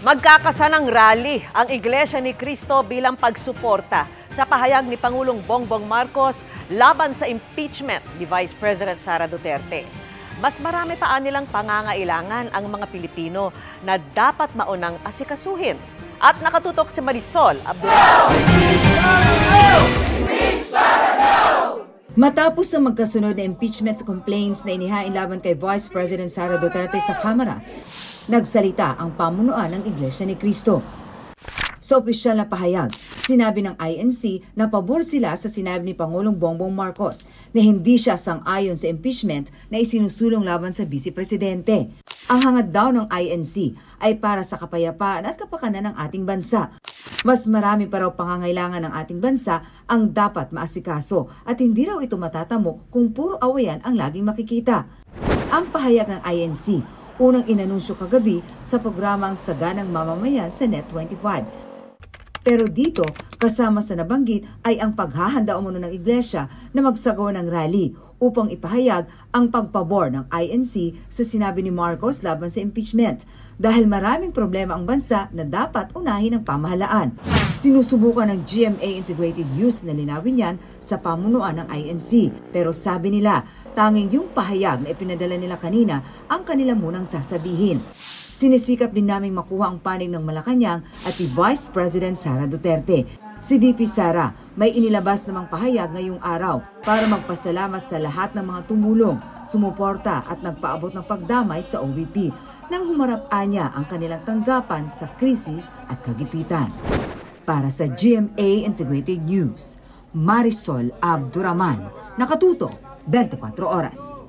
Magkakasanang rally ang Iglesia ni Cristo bilang pagsuporta sa pahayag ni Pangulong Bongbong Marcos laban sa impeachment ni Vice President Sara Duterte. Mas marami pa nilang pangangailangan ang mga Pilipino na dapat maunang asikasuhin. At nakatutok si Marisol Abduraman. Matapos ang magkasunod na impeachment complaints na inihain laban kay Vice President Sara Duterte sa Kamara, nagsalita ang pamunuan ng Iglesia ni Cristo. Sa opisyal na pahayag, sinabi ng INC na pabor sila sa sinabi ni Pangulong Bongbong Marcos na hindi siya sang-ayon sa impeachment na isinusulong laban sa Vice Presidente. Ang hangad daw ng INC ay para sa kapayapaan at kapakanan ng ating bansa. Mas marami pa raw pangangailangan ng ating bansa ang dapat maasikaso at hindi raw ito matatamo kung puro awayan ang laging makikita. Ang pahayag ng INC, unang inanunsyo kagabi sa programang Saganang Mamamayan sa Net25. Pero dito, kasama sa nabanggit ay ang paghahanda umano ng Iglesia na magsagawa ng rally upang ipahayag ang pagpabor ng INC sa sinabi ni Marcos laban sa impeachment dahil maraming problema ang bansa na dapat unahin ng pamahalaan. Sinusubukan ng GMA Integrated News na linawin yan sa pamunuan ng INC. Pero sabi nila, tanging yung pahayag na ipinadala nila kanina ang kanila munang sasabihin. Sinisikap din naming makuha ang panig ng Malacanang at si Vice President Sara Duterte. Si VP Sara may inilabas namang pahayag ngayong araw para magpasalamat sa lahat ng mga tumulong, sumuporta at nagpaabot ng pagdamay sa OVP nang humarap niya ang kanilang tanggapan sa krisis at kagipitan. Para sa GMA Integrated News, Marisol Abduraman, nakatuto 24 oras.